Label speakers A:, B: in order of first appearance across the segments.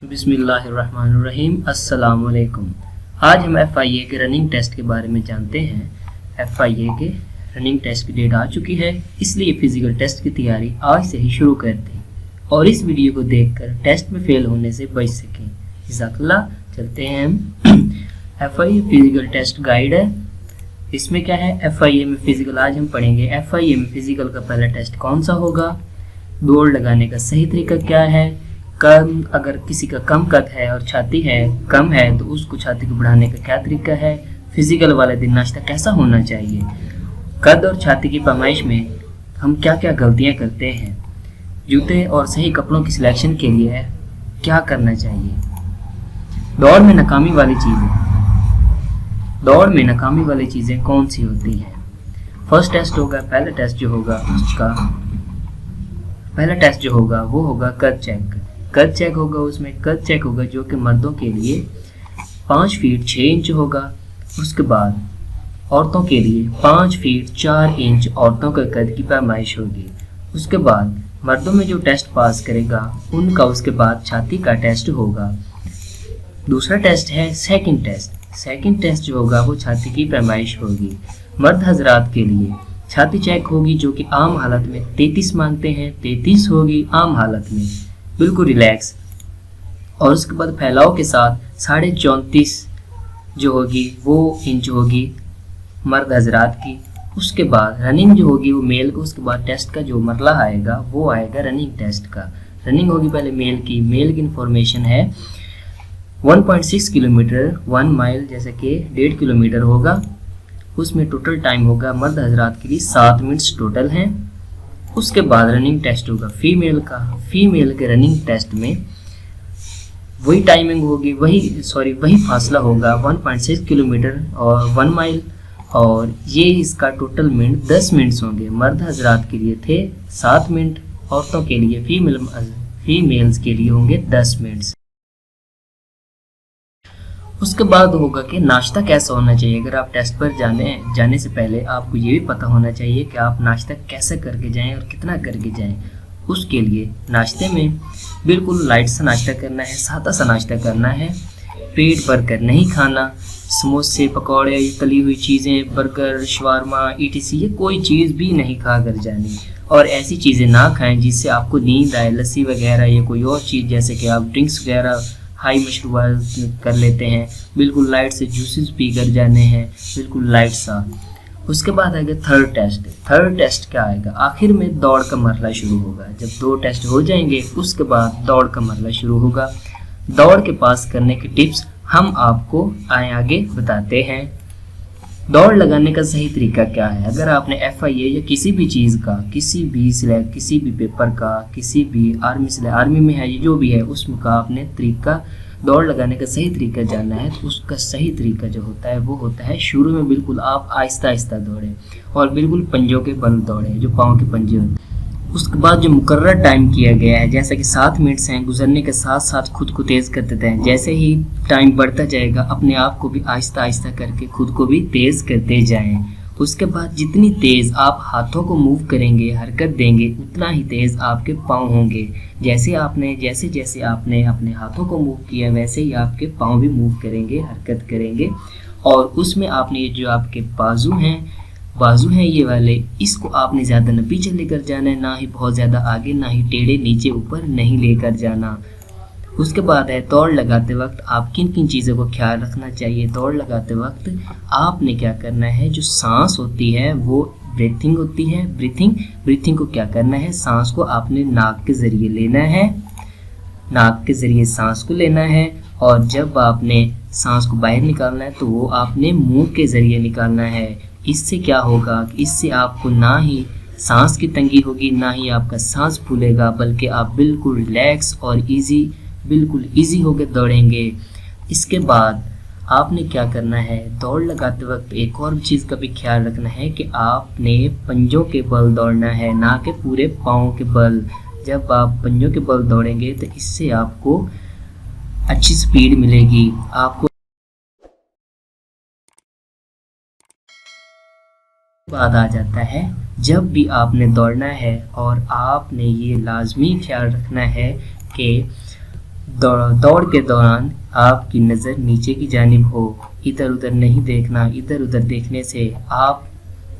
A: बिस्मिल्लाहिर्रहमानिर्रहीम। अस्सलाम वालेकुम। आज हम FIA के रनिंग टेस्ट के बारे में जानते हैं। FIA के रनिंग टेस्ट की डेट आ चुकी है, इसलिए फिजिकल टेस्ट की तैयारी आज से ही शुरू करते हैं और इस वीडियो को देखकर टेस्ट में फेल होने से बच सकें। जज़ाकल्लाह। चलते हैं हम। FIA फिजिकल टेस्ट गाइड है। इसमें क्या है, FIA में फिजिकल आज हम पढ़ेंगे। FIA में फिजिकल का पहला टेस्ट कौन सा होगा, दौड़ लगाने का सही तरीका क्या है, कम अगर किसी का कम कद है और छाती है कम है तो उसको छाती को बढ़ाने का क्या तरीका है, फिजिकल वाले दिन नाश्ता कैसा होना चाहिए, कद और छाती की पैमाइश में हम क्या क्या गलतियां करते हैं, जूते और सही कपड़ों की सिलेक्शन के लिए क्या करना चाहिए, दौड़ में नाकामी वाली चीज़ें कौन सी होती हैं। फर्स्ट टेस्ट होगा, पहला टेस्ट जो होगा वो होगा कद चेक होगा। उसमें कद चेक होगा जो कि मर्दों के लिए 5 फीट 6 इंच होगा। उसके बाद औरतों के लिए 5 फीट 4 इंच औरतों का कद की पैमाइश होगी। उसके बाद मर्दों में जो टेस्ट पास करेगा उनका उसके बाद छाती का टेस्ट होगा। दूसरा टेस्ट है सेकंड टेस्ट जो होगा वो छाती की पैमाइश होगी। मर्द हजरात के लिए छाती चेक होगी जो कि आम हालत में 33 मांगते हैं, 33 होगी आम हालत में, बिल्कुल रिलैक्स। और उसके बाद फैलाव के साथ 34.5 जो होगी वो इंच होगी मर्द हजरात की। उसके बाद रनिंग जो होगी वो मेल को, उसके बाद टेस्ट का जो मरला आएगा वो आएगा रनिंग टेस्ट का। रनिंग होगी पहले मेल की इंफॉर्मेशन है 1.6 किलोमीटर 1 माइल जैसे कि 1.5 किलोमीटर होगा। उसमें टोटल टाइम होगा मर्द हजरात के लिए 7 मिनट्स टोटल हैं। उसके बाद रनिंग टेस्ट होगा फीमेल के रनिंग टेस्ट में वही टाइमिंग होगी, वही फासला होगा 1.6 किलोमीटर और 1 माइल, और ये इसका टोटल मिनट 10 मिनट्स होंगे। मर्द हजरात के लिए थे 7 मिनट, औरतों के लिए फीमेल्स के लिए होंगे 10 मिनट्स। उसके बाद होगा कि नाश्ता कैसा होना चाहिए। अगर आप टेस्ट पर जाने से पहले आपको ये भी पता होना चाहिए कि आप नाश्ता कैसे करके जाएं और कितना करके जाएं। उसके लिए नाश्ते में बिल्कुल लाइट सा नाश्ता करना है, सादा सा नाश्ता करना है, पेट भर कर नहीं खाना। समोसे, पकौड़े, तली हुई चीज़ें, बर्गर, शवारमा, ETC ये कोई चीज़ भी नहीं खा कर जानी। और ऐसी चीज़ें ना खाएं जिससे आपको नींद आए, लस्सी वगैरह या कोई और चीज़ जैसे कि आप ड्रिंक्स वगैरह हाई मशरूबात कर लेते हैं। बिल्कुल लाइट से जूसेस पी कर जाने हैं, बिल्कुल लाइट सा। उसके बाद आएगा थर्ड टेस्ट क्या आएगा, आखिर में दौड़ का मरला शुरू होगा। जब 2 टेस्ट हो जाएंगे उसके बाद दौड़ का मरला शुरू होगा। दौड़ के पास करने की टिप्स हम आपको आगे बताते हैं। दौड़ लगाने का सही तरीका क्या है। अगर आपने FIA या किसी भी चीज़ का, किसी भी पेपर का, किसी भी आर्मी में है, जो भी है उसमें का आपने तरीका, दौड़ लगाने का सही तरीका जानना है तो उसका सही तरीका जो होता है वो होता है शुरू में बिल्कुल आप आहिस्ता दौड़ें और बिल्कुल पंजों के बल दौड़ें, जो पाँव के पंजे होते हैं। उसके बाद जो मुकर्रर टाइम किया गया है, जैसा कि 7 मिनट्स हैं, गुजरने के साथ साथ खुद को तेज़ करते जाएं। जैसे ही टाइम बढ़ता जाएगा अपने आप को भी आहिस्ता करके खुद को भी तेज़ करते जाएं। उसके बाद जितनी तेज़ आप हाथों को मूव करेंगे, हरकत देंगे, उतना ही तेज़ आपके पाँव होंगे। जैसे आपने अपने हाथों को मूव किया वैसे ही आपके पाँव भी मूव करेंगे, हरकत करेंगे। और उसमें आपने जो आपके बाजू हैं ये वाले, इसको आपने ज़्यादा न पीछे लेकर जाना है, ना ही बहुत ज़्यादा आगे, ना ही टेढ़े नीचे ऊपर नहीं लेकर जाना। उसके बाद है दौड़ लगाते वक्त आप किन किन चीज़ों को ख्याल रखना चाहिए। दौड़ लगाते वक्त आपने क्या करना है, जो सांस होती है वो ब्रीथिंग होती है। ब्रीथिंग को क्या करना है, सांस को आपने नाक के ज़रिए लेना है, नाक के ज़रिए सांस को लेना है। और जब आपने सांस को बाहर निकालना है तो वो आपने मुंह के ज़रिए निकालना है। इससे क्या होगा, इससे आपको ना ही सांस की तंगी होगी, ना ही आपका सांस फूलेगा, बल्कि आप बिल्कुल रिलैक्स और बिल्कुल ईजी होकर दौड़ेंगे। इसके बाद आपने क्या करना है, दौड़ लगाते वक्त एक और चीज़ का भी ख्याल रखना है कि आपने पंजों के बल दौड़ना है, ना कि पूरे पाँव के बल। जब आप पंजों के बल दौड़ेंगे तो इससे आपको अच्छी स्पीड मिलेगी। आपको बाद आ जाता है, जब भी आपने दौड़ना है और आपने ये लाजमी ख्याल रखना है कि दौड़ के दौरान आपकी नज़र नीचे की जानिब हो, इधर उधर नहीं देखना। इधर उधर देखने से आप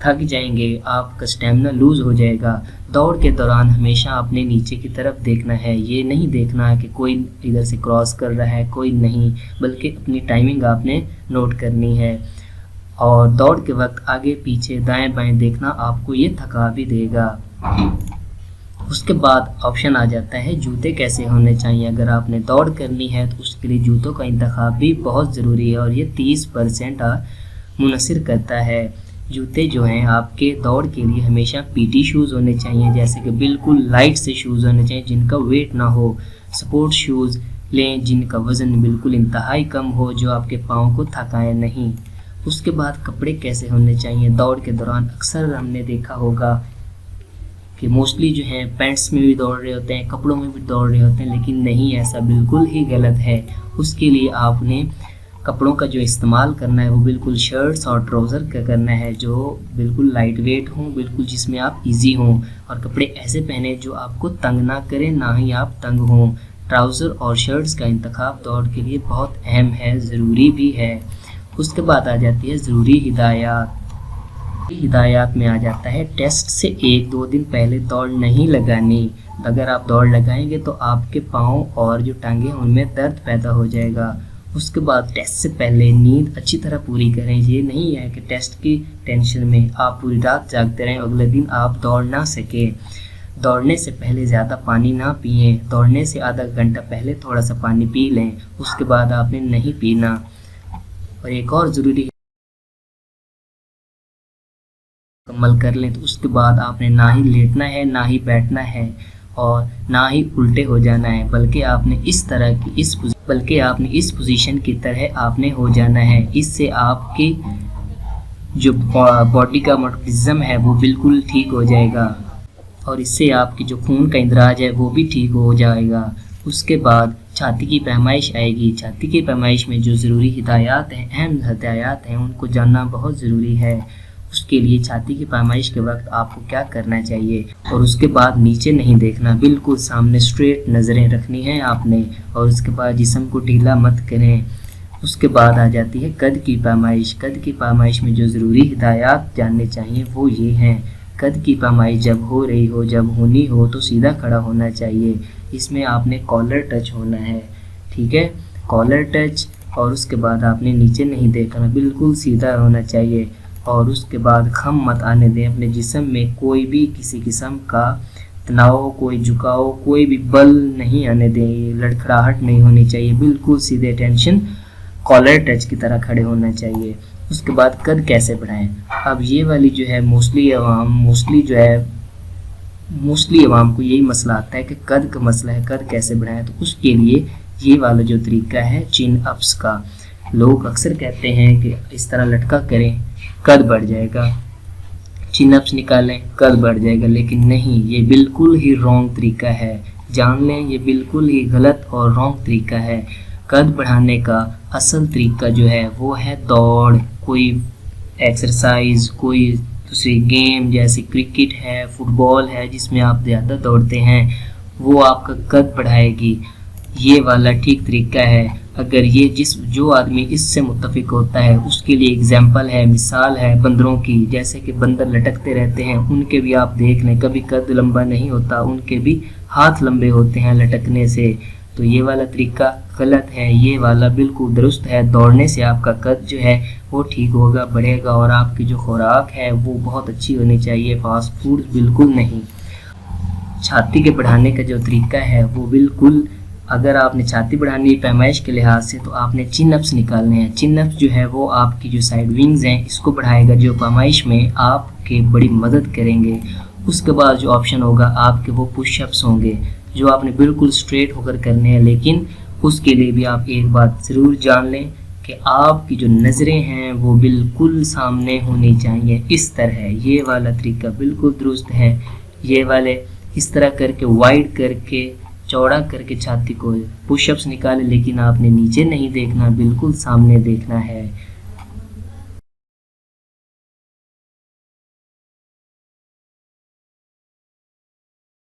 A: थक जाएंगे, आपका स्टेमिना लूज़ हो जाएगा। दौड़ के दौरान हमेशा आपने नीचे की तरफ देखना है, ये नहीं देखना कि कोई इधर से क्रॉस कर रहा है कोई नहीं, बल्कि अपनी टाइमिंग आपने नोट करनी है। और दौड़ के वक्त आगे पीछे दाएं बाएं देखना आपको ये थका भी देगा। उसके बाद ऑप्शन आ जाता है जूते कैसे होने चाहिए। अगर आपने दौड़ करनी है तो उसके लिए जूतों का इंतखाब भी बहुत ज़रूरी है और ये 30% मुनसर करता है। जूते जो हैं आपके दौड़ के लिए हमेशा पीटी शूज़ होने चाहिए, जैसे कि बिल्कुल लाइट से शूज़ होने चाहिए जिनका वेट ना हो। स्पोर्ट शूज़ लें जिनका वज़न बिल्कुल इंतहाई कम हो, जो आपके पाँव को थकाए नहीं। उसके बाद कपड़े कैसे होने चाहिए। दौड़ के दौरान अक्सर हमने देखा होगा कि मोस्टली जो हैं पैंट्स में भी दौड़ रहे होते हैं, कपड़ों में भी दौड़ रहे होते हैं, लेकिन नहीं, ऐसा बिल्कुल ही गलत है। उसके लिए आपने कपड़ों का जो इस्तेमाल करना है वो बिल्कुल शर्ट्स और ट्राउज़र का करना है जो बिल्कुल लाइट वेट हों, बिल्कुल जिसमें आप इजी हों, और कपड़े ऐसे पहने जो आपको तंग ना करें, ना ही आप तंग हों। ट्राउज़र और शर्ट्स का इंतखाब दौड़ के लिए बहुत अहम है, ज़रूरी भी है। उसके बाद आ जाती है ज़रूरी हिदायत में आ जाता है टेस्ट से 1-2 दिन पहले दौड़ नहीं लगानी। अगर आप दौड़ लगाएंगे तो आपके पाँव और जो टांगें उनमें दर्द पैदा हो जाएगा। उसके बाद टेस्ट से पहले नींद अच्छी तरह पूरी करें। ये नहीं है कि टेस्ट की टेंशन में आप पूरी रात जागते रहें, अगले दिन आप दौड़ ना सकें। दौड़ने से पहले ज़्यादा पानी ना पिएं। दौड़ने से आधा घंटा पहले थोड़ा सा पानी पी लें, उसके बाद आपने नहीं पीना। और एक और ज़रूरी मुकम्मल कर लें तो उसके बाद आपने ना ही लेटना है, ना ही बैठना है, और ना ही उल्टे हो जाना है, बल्कि आपने इस पोजीशन की तरह आपने हो जाना है। इससे आपकी जो बॉडी का मेटाबॉलिज्म है वो बिल्कुल ठीक हो जाएगा और इससे आपकी जो खून का इंदराज है वो भी ठीक हो जाएगा। उसके बाद छाती की पैमाइश आएगी। छाती की पैमाइश में जो ज़रूरी हिदायत हैं, अहम हिदायत हैं, उनको जानना बहुत ज़रूरी है। उसके लिए छाती की पैमाइश के वक्त आपको क्या करना चाहिए, और उसके बाद नीचे नहीं देखना, बिल्कुल सामने स्ट्रेट नज़रें रखनी है आपने, और उसके बाद जिस्म को ढीला मत करें। उसके बाद आ जाती है कद की पैमाइश। कद की पैमाइश में जो ज़रूरी हिदायत जानने चाहिए वो ये हैं। कद की पैमाइश जब हो रही हो, जब होनी हो तो सीधा खड़ा होना चाहिए। इसमें आपने कॉलर टच होना है, ठीक है, कॉलर टच। और उसके बाद आपने नीचे नहीं देखना, बिल्कुल सीधा होना चाहिए। और उसके बाद खम मत आने दें अपने जिस्म में, कोई भी किसी किस्म का तनाव, कोई झुकाव, कोई भी बल नहीं आने दें, लड़खड़ाहट नहीं होनी चाहिए, बिल्कुल सीधे टेंशन कॉलर टच की तरह खड़े होना चाहिए। उसके बाद कद कैसे बढ़ाएं। अब ये वाली जो है मोस्टली आवाम को यही मसला आता है कि कद का मसला है, कद कैसे बढ़ाएं। तो उसके लिए ये वाला जो तरीका है चिन अप्स का, लोग अक्सर कहते हैं कि इस तरह लटका करें कद बढ़ जाएगा, चिन अप्स निकालें कद बढ़ जाएगा, लेकिन नहीं, ये बिल्कुल ही रॉन्ग तरीका है। जान लें, ये बिल्कुल ही गलत और रॉन्ग तरीका है। कद बढ़ाने का असल तरीका जो है वो है दौड़, कोई एक्सरसाइज, कोई दूसरी गेम जैसे क्रिकेट है, फुटबॉल है, जिसमें आप ज़्यादा दौड़ते हैं, वो आपका कद बढ़ाएगी। ये वाला ठीक तरीका है। अगर ये जो आदमी इससे मुत्तफिक होता है उसके लिए एग्जाम्पल है, मिसाल है बंदरों की। जैसे कि बंदर लटकते रहते हैं, उनके भी आप देख लें, कभी कद लंबा नहीं होता, उनके भी हाथ लंबे होते हैं लटकने से। तो ये वाला तरीका गलत है, ये वाला बिल्कुल दुरुस्त है। दौड़ने से आपका कद जो है वो ठीक होगा, बढ़ेगा, और आपकी जो खुराक है वो बहुत अच्छी होनी चाहिए, फास्ट फूड बिल्कुल नहीं। छाती के बढ़ाने का जो तरीका है वो बिल्कुल, अगर आपने छाती बढ़ानी है पैमाइश के लिहाज से तो आपने चिन अप्स निकालने हैं। चिन अप्स जो है वो आपकी जो साइड विंग्स हैं इसको बढ़ाएगा, जो पैमाइश में आपके बड़ी मदद करेंगे। उसके बाद जो ऑप्शन होगा आपके वो पुशअप्स होंगे, जो आपने बिल्कुल स्ट्रेट होकर करने हैं। लेकिन उसके लिए भी आप एक बात ज़रूर जान लें कि आपकी जो नज़रें हैं वो बिल्कुल सामने होनी चाहिए, इस तरह। ये वाला तरीका बिल्कुल दुरुस्त है। ये वाले इस तरह करके वाइड करके चौड़ा करके छाती को पुशअप्स निकाले, लेकिन आपने नीचे नहीं देखना, बिल्कुल सामने देखना है।